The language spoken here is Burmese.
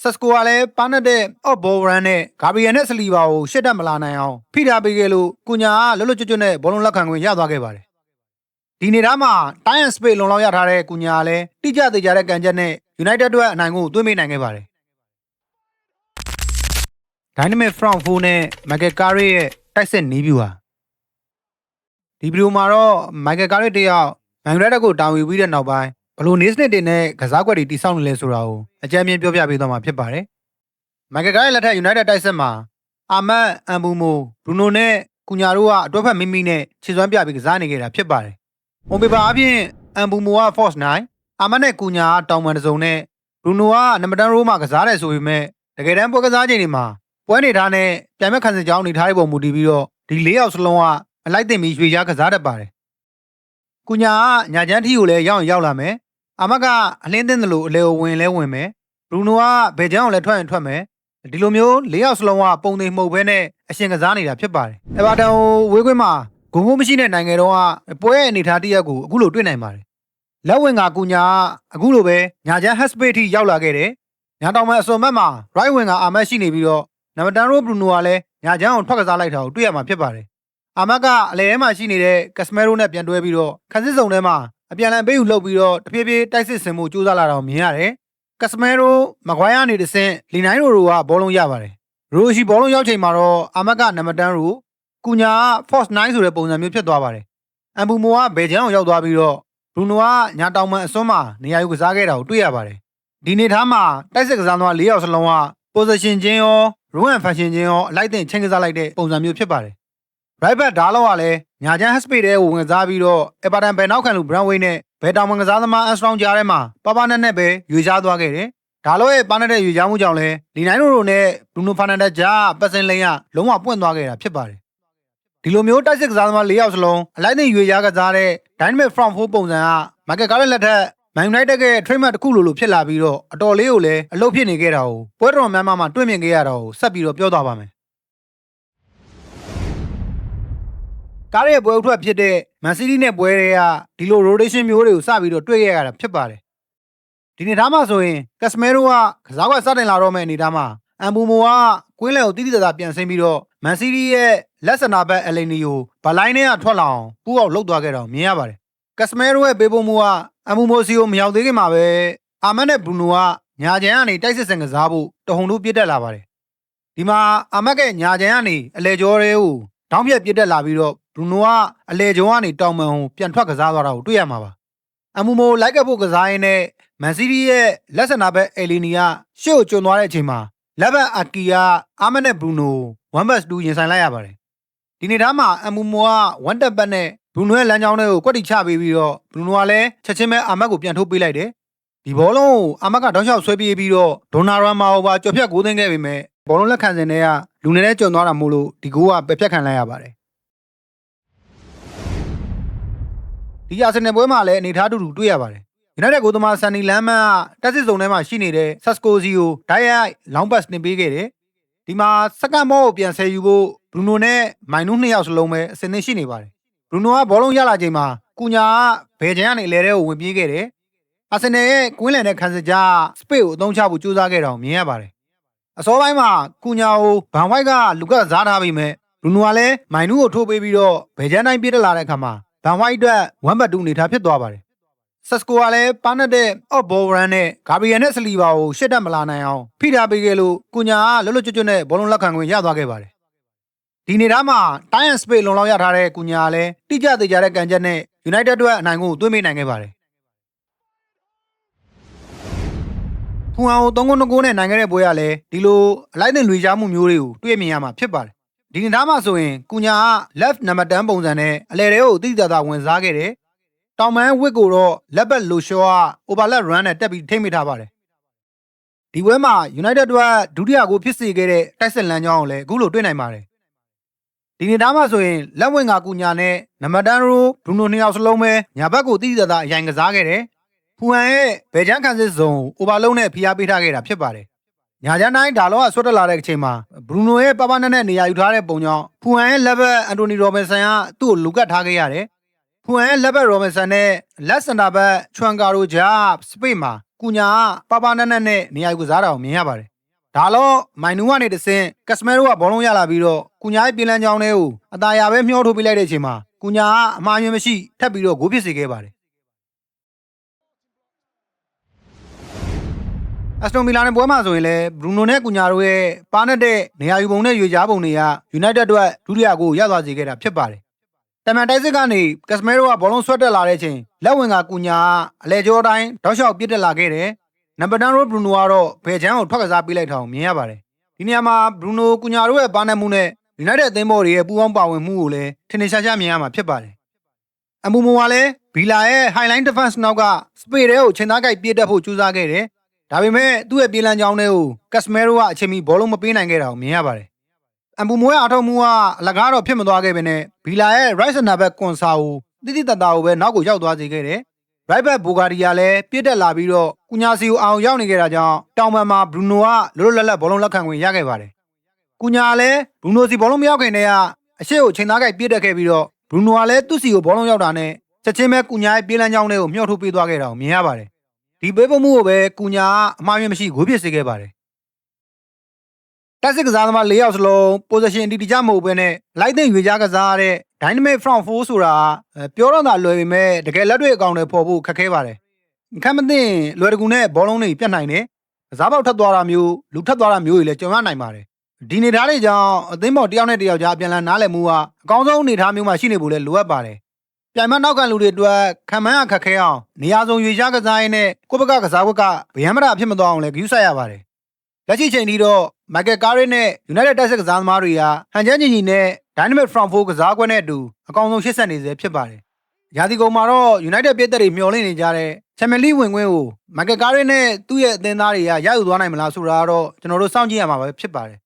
ဆက်စကိုကလည်းပါနက်တဲ့အော့ဘော်ရန်နဲ့ဂါဘရီယယ်နဲ့ဆလီဘာကိုရှစ်တက်မလာနိုင်အောင်ဖိထားပေးခဲ့လို့ကုညာကလွတ်လွတ်ကျွတ်ကျွတ်နဲ့ဘောလုံးလက်ခံခွင့်ရသွားခဲ့ပါတယ်ဒီနေ့သားမှာတိုင်းရန်စပိတ်လုံလောက်ရထားတဲ့ကုညာကလည်းတိကျသေးကြတဲ့ကန်ချက်နဲ့ United အတွက်အနိုင်ကိုသွင်းပေးနိုင်ခဲ့ပါတယ် Dynamic Front 4နဲ့ Michael Carrick ရဲ့တိုက်စစ်နီးဗျူဟာဒီဗီဒီယိုမှာတော့ Michael Carrick တယောက် Man United ကိုတာဝန်ယူပြီးတဲ့နောက်ပိုင်းဘလို့နေစနစ်တွေနဲ့ကစားကွက်တွေတိစောက်နေလဲဆိုတာကိုအကြမ်းမြင်ပြောပြပေးသွားမှာဖြစ်ပါတယ် Michael Carrick လက်ထက် United တိုက်စစ်မှာအာမတ်အမ်ဘူမိုဘရူနိုနဲ့ကုညာတို့ကအတွက်ဖက်မိမိနဲ့ခြေစွမ်းပြပြီးကစားနေကြတာဖြစ်ပါတယ်။ ပုံပေပါအပြင်အမ်ဘူမိုက Force 9အာမတ်နဲ့ကုညာကတောင်ပန်တစုံနဲ့ဘရူနိုကနံပါတ်10ရိုးမှာကစားတယ်ဆိုပေမဲ့တကယ်တမ်းပွဲကစားချိန်တွေမှာပွဲနေထားနဲ့ပြိုင်ဘက်ခံစစ်ကြောင်းနေထားတဲ့ပုံမူတည်ပြီးတော့ဒီ၄ယောက်စလုံးကအလိုက်တင်ပြီးရွေချားကစားတတ်ပါတယ်။ကုညာကညာချမ်းထီကိုလည်းရောက်လာမယ်။အာမတ်ကအလင်းသိန်းတယ်လို့အလဲဝင်လဲဝင်မယ်။ဘရူနိုကဘယ်ချမ်းကိုလည်းထွက်မယ်။ဒီလိုမျိုး၄ယောက်စလုံးကပုံသိမှုတ်ဘဲနဲ့အရှင်ကစားနေတာဖြစ်ပါတယ်။အဲဗာတန်ကိုဝေးခွင်းမှာဂုံဂုံမရှိတဲ့နိုင်ငံတော်ကပွဲရဲ့အနေထားတစ်ရပ်ကိုအခုလိုတွေ့နိုင်ပါတယ်။လက်ဝင်ကကုညာကအခုလိုပဲညာချမ်း Hespace ထိရောက်လာခဲ့တယ်။ညာတောင်မဲ့အစွန်ဘက်မှာ right wing ကအာမတ်ရှိနေပြီးတော့နံပါတ်10ရိုးဘရူနိုကလည်းညာချမ်းကိုထွက်ကစားလိုက်တာကိုတွေ့ရမှာဖြစ်ပါတယ်။အာမတ်ကအလဲထဲမှာရှိနေတဲ့ကက်စမဲရိုနဲ့ပြန်တွဲပြီးတော့ခန်းစစ်စုံထဲမှာအပြန်လန်ပေးယူလှုပ်ပြီးတော့တဖြည်းဖြည်းတိုက်စစ်ဆင်မှုကြိုးစားလာတာကိုမြင်ရတယ်။ကက်စမဲရိုမကွိုင်းကနေတဆင့်လီနိုင်းရိုကဘောလုံးရပါတယ်။ရိုရှိဘောလုံးရောက်ချိန်မှာတော့အာမတ်ကနံပါတ်10ရိုကုညာက Force 9ဆိုတဲ့ပုံစံမျိုးဖြစ်သွားပါတယ်။အမ်ဘူမိုကဘယ်ချမ်းကိုရောက်သွားပြီးတော့ဘရူနိုကညာတောင်မှန်အစွန်းမှာနေရာယူကစားခဲ့တာကိုတွေ့ရပါတယ်။ဒီနေ့ထားမှာတိုက်စစ်ကစားသမား၄ယောက်စလုံးက position ချင်းရော run and function ချင်းရောအလိုက်တင်ချင်းကစားလိုက်တဲ့ပုံစံမျိုးဖြစ်ပါတယ်။ right back ဒါလောကလည်းညာချမ်း Hespace တဲ့ကိုဝင်ကစားပြီးတော့ Everton ဘယ်နောက်ခံလူ Brownway နဲ့ဘယ်တောင်မှန်ကစားသမား Armstrong ကြားထဲမှာပါနဲ့ပဲရွေချားသွားခဲ့တယ်။ဒါလောရဲ့ပါတဲ့ရွေချားမှုကြောင့်လည်းလီနိုင်းရိုနဲ့ Bruno Fernandes ကြားပတ်စင်လိန်ကလုံးဝပွင့်သွားခဲ့တာဖြစ်ပါတယ်။ဒီလိုမျိုးတိုက်စစ်ကစားသမား၄ယောက်စလုံးအလိုက်တင်ရွေချားကစားတဲ့ Dynamic Front 4ပုံစံက Michael Carrick လက်ထက် Man United ရဲ့ trademark တစ်ခုလိုဖြစ်လာပြီးတော့အတော်လေးကိုလည်းအလုပ်ဖြစ်နေခဲ့တာကိုပွဲတော်များများမှာတွေ့မြင်ခဲ့ရတာကိုဆက်ပြီးတော့ပြောသွားပါမယ်။ကားရဲ့ပွဲဥထွက်ဖြစ်တဲ့ Man City နဲ့ပွဲတွေကဒီလို rotation မျိုးတွေကိုစပြီးတော့တွေ့ခဲ့ရတာဖြစ်ပါတယ်။ဒီနေ့ထားမှာဆိုရင်ကက်စမဲရိုကစားကွက်စတင်လာတော့မယ့်အနေထားမှာအမ်ဘူမိုကကွင်းလယ်ကိုတိတိကျကျပြန်ဆင်းပြီးတော့ Man City ရဲ့လက်စနာဘက်အလီနီကိုဗလိုင်းနဲ့ကထွက်လာအောင်ပူးအောင်လှုပ်သွားခဲ့တာကိုမြင်ရပါတယ်။ကက်စမဲရိုရဲ့ပေးပို့မှုကအမ်ဘူမိုစီကိုမရောက်သေးခင်မှာပဲအာမတ်နဲ့ဘရူနိုကညာချမ်းကနေတိုက်စစ်ဆင်ကစားဖို့တဟုန်တို့ပြစ်တက်လာပါတယ်။ဒီမှာအာမတ်ကညာချမ်းကနေအလဲကျော်တွေကိုတောင်းပြက်ပြစ်တက်လာပြီးတော့ဘရူနိုကအလဲကျော်ကနေတောင်မှန်ကိုပြန်ထွက်ကစားသွားတာကိုတွေ့ရမှာပါ။အမ်ဘူမိုလိုက်ကပ်ဖို့ကစားရင်းနဲ့မန်စီးတီးရဲ့လက်စနာဘက်အယ်လီနီကရှေ့ကိုကျွံသွားတဲ့အချိန်မှာလက်ဘက်အာကီကအာမတ်နဲ့ဘရူနို1-2ရင်ဆိုင်လိုက်ရပါတယ်။ဒီနေ့သားမှာအမ်ဘူမိုက1တက်ပတ်နဲ့ဘရူနိုရဲ့လမ်းကြောင်းထဲကိုကွက်တီချပေးပြီးတော့ဘရူနိုကလည်းချက်ချင်းပဲအာမတ်ကိုပြန်ထုတ်ပေးလိုက်တယ်။ဒီဘောလုံးကိုအာမတ်ကတောက်လျှောက်ဆွဲပြေးပြီးတော့ဒိုနာရမာကိုပါကြော်ဖြတ်ဂိုးသွင်းခဲ့ပေမဲ့ဘောလုံးလက်ခံစဉ်တွေကလူနေတဲ့ကျွံသွားတာမို့လို့ဒီဂိုးကပယ်ဖြတ်ခံလိုက်ရပါတယ်။ဒီအာဆင်နယ်ပွဲမှာလည်းအနေထားတူတူတွေ့ရပါတယ်။ United ကိုသမားဆန်နီလမ်းမန်ကတက်စစ်စုံထဲမှာရှိနေတဲ့ဆက်စကိုစီကိုဒိုင်ရိုက်လောင်းဘတ်တင်ပေးခဲ့တယ်။ဒီမှာစက္ကန့်ဘောကိုပြန်ဆယ်ယူဖို့ဘရူနိုနဲ့မိုင်နူး2ယောက်စလုံးပဲအဆင်သင့်ရှိနေပါတယ်။ဘရူနိုကဘောလုံးရလာချိန်မှာကုညာကဘယ်ချမ်းကနေလဲတဲ့ကိုဝင်ပြေးခဲ့တယ်။အာဆင်နယ်ရဲ့ကွင်းလယ်နဲ့ခံစစ်ကြားစပိတ်ကိုအသုံးချဖို့ကြိုးစားခဲ့တာကိုမြင်ရပါတယ်။အစောပိုင်းမှာကုညာကိုဗန်ဝိုက်ကလူကစားထားပြီးမဲ့ဘရူနိုကလည်းမိုင်နူးကိုထိုးပေးပြီးတော့ဘယ်ချမ်းတိုင်းပြေးတက်လာတဲ့အခါမှာဗန်ဝိုက်အတွက်1-2အနေထားဖြစ်သွားပါတယ်။ဆက်စကိုကလည်းပါနက်တဲ့အော့ဘော်ရန်နဲ့ဂါဘရီယယ်နဲ့ဆလီဘာကိုရှစ်တက်မလာနိုင်အောင်ဖိထားပေးခဲ့လို့ကုညာကလွတ်လွတ်ကျွတ်ကျွတ်နဲ့ဘောလုံးလက်ခံခွင့်ရသွားခဲ့ပါတယ်။ဒီနေ့သားမှာတိုင်းရန်စပိတ်လုံလောက်ရထားတဲ့ကုညာကလည်းတိကျသေးကြတဲ့ကန်ချက်နဲ့ United အတွက်အနိုင်ကိုသွင်းပေးနိုင်ခဲ့ပါတယ်။ဖူဟန်ကို3-2နဲ့နိုင်ခဲ့တဲ့ပွဲကလည်းဒီလိုအလိုက်တင်လွေချားမှုမျိုးတွေကိုတွေ့မြင်ရမှာဖြစ်ပါတယ်။ဒီနေ့သားမှာဆိုရင်ကုညာက left နံပါတ်10ပုံစံနဲ့အလဲတွေကိုတိတိကျကျဝင်စားခဲ့တယ်။တောင်မန်ဝစ်ကိုတော့လက်ဘက်လိုရှော့က overlap run နဲ့တက်ပြီးထိမ့်မိထားပါတယ်။ဒီပွဲမှာ United အတွက်ဒုတိယဂိုးဖြစ်စေခဲ့တဲ့တိုက်စစ်လမ်းကြောင်းကိုလည်းအခုလိုတွေ့နိုင်ပါတယ်။ဒီနေ့သားမှာဆိုရင်လက်ဝင်ကကုညာနဲ့နံပါတ်10ရိုဘရူနို2ယောက်စလုံးပဲညာဘက်ကိုတိတိကျကျအရင်ကစားခဲ့တယ်။ဖူဟန်ရဲ့ဘယ်ချမ်းခံစစ်စုံ overload နဲ့ဖိအားပေးထားခဲ့တာဖြစ်ပါတယ်။ညာချမ်းတိုင်းဒါလောကဆွတ်တက်လာတဲ့အချိန်မှာဘရူနိုရဲ့ပပနဲ့နေရာယူထားတဲ့ပုံကြောင့်ဖူဟန်ရဲ့လက်ဘက်အန်တိုနီရောဘင်ဆန်ကသူ့ကိုလူကတ်ထားခဲ့ရတယ်။ဖူဟန်ရဲ့လက်ဘက်ရောဘင်ဆန်နဲ့လက်စင်တာဘက်ချွမ်ကာရိုဂျာစပိတ်မှာကုညာကပပနဲ့နေရာယူကစားတာကိုမြင်ရပါတယ် ဒါတော့မိုင်နူကနေတဆင့်ကက်စမဲရိုကဘောလုံးရလာပြီးတော့ကုညာရဲ့ပြင်လန်းကြောင်းတွေကိုအသာရပဲမျှောထိုးပေးလိုက်တဲ့အချိန်မှာကုညာကအမှားယွင်းမရှိထပ်ပြီးတော့ဂိုးဖြစ်စေခဲ့ပါတယ်အစတိုမီလာနဲ့ပွဲမှာဆိုရင်လည်းဘရူနိုနဲ့ကုညာတို့ရဲ့ပါနဲ့တဲ့နေရာယူပုံနဲ့ရွေချားပုံတွေကယူနိုက်တက်အတွက်ဒုတိယကိုရသွားစေခဲ့တာဖြစ်ပါတယ်တမန်တိုက်စစ်ကနေကက်စမဲရိုကဘောလုံးဆွတ်တက်လာတဲ့အချိန်လက်ဝင်ကကုညာအလဲကျော်တိုင်းတောက်လျှောက်ပြစ်တက်လာခဲ့တယ်နံပါတ်10ရိုဘရူနိုကတော့ဘယ်ချမ်းကိုထွက်ကစားပေးလိုက်ထောင်မြင်ရပါတယ်ဒီနေရာမှာဘရူနိုကုညာတို့ရဲ့ပါနဲ့မှုနဲ့ယူနိုက်တက်အသင်းဘော်တွေရဲ့ပူးပေါင်းပါဝင်မှုကိုလည်းထင်ထင်ရှားရှားမြင်ရမှာဖြစ်ပါတယ်အမူမိုကလည်းဘီလာရဲ့ Highline Defense နောက်ကစပေတဲကိုချိန်သားကိုက်ပြစ်တက်ဖို့ကြိုးစားခဲ့တယ်ဒါပေမဲ့သူ့ရဲ့ပြေးလန်းကြောင်းတွေကိုကက်စမဲရိုကအချိန်မီဘောလုံးမပေးနိုင်ခဲ့တာကိုမြင်ရပါတယ်အမူမိုရဲ့အထောက်မှုကအလကားတော့ဖြစ်မသွားခဲ့ပဲနဲ့ဘီလာရဲ့ right center back ကွန်ဆာကိုတိတိတတ်တာကိုပဲနောက်ကိုရောက်သွားစေခဲ့တယ် right back ဘူဂါဒီယာလည်းပြစ်တက်လာပြီးတော့ကုညာစီကိုအောင်ရောက်နေခဲ့တာကြောင့်တောင်ပံမှာဘရူနိုကလွတ်လွတ်လပ်လပ်ဘောလုံးလက်ခံခွင့်ရခဲ့ပါတယ်ကုညာလည်းဘရူနိုစီဘောလုံးမရောက်ခင်တည်းကအရှိကိုချိန်သားကိုက်ပြစ်တက်ခဲ့ပြီးတော့ဘရူနိုကလည်းသူ့စီကိုဘောလုံးရောက်တာနဲ့ချက်ချင်းပဲကုညာရဲ့ပြေးလန်းကြောင်းတွေကိုမျှော့ထုတ်ပေးသွားခဲ့တာကိုမြင်ရပါတယ်ဒီပေးပုံမှုကိုပဲကုညာအမှားယွင်းမရှိဂိုးဖြစ်စေခဲ့ပါတယ်တက်စစ်ကစားသမား၄ယောက်စလုံး position တိကျမဟုတ်ဘဲနဲ့လိုက်တဲ့ရွေချားကစားတဲ့ dynamic front four ဆိုတာပြောတော့တာလွယ်ပေမဲ့တကယ်လက်တွေ့အကောင်တွေပေါ်ဖို့ခက်ခဲပါတယ်ခက်မသိလွယ်တကူနဲ့ဘောလုံးတွေပြတ်နိုင်တယ်ကစားပေါက်ထပ်သွားတာမျိုးလူထပ်သွားတာမျိုးတွေလည်းကြုံရနိုင်ပါတယ်ဒီနေသားတွေကြောင့်အသင်းပေါ်တယောက်နဲ့တယောက်ကြားပြန်လည်နားလည်မှုကအကောင်းဆုံးအနေအထားမျိုးမှာရှိနေဖို့လည်းလိုအပ်ပါတယ်ပြိုင်မနောက်ကန်လူတွေအတွက်ခံမှန်းရခက်ခဲအောင်နေရာစုံရွေချားကစားရင်းနဲ့ကိုယ့်ဘက်ကကစားဘက်ကဗျမ်းမတာဖြစ်မသွားအောင်လည်းဂရုစိုက်ရပါတယ်လက်ရှိချိန်ထိတော့မိုက်ကယ်ကားရီနဲ့ United တက်ဆက်ကစားသမားတွေကဟန်ချမ်းညီညီနဲ့ Dynamic Front 4ကစားကွက်နဲ့အတူအကောင်းဆုံးရှစ်ဆက်နေစေဖြစ်ပါတယ်။ရာသီကုန်မှာတော့ United ပြည်သက်တွေမျှော်လင့်နေကြတဲ့ Champions League ဝင်ခွင့်ကိုမိုက်ကယ်ကားရီနဲ့သူ့ရဲ့အသင်းသားတွေကရယူသွားနိုင်မလားဆိုတာကတော့ကျွန်တော်တို့စောင့်ကြည့်ရမှာပဲဖြစ်ပါတယ်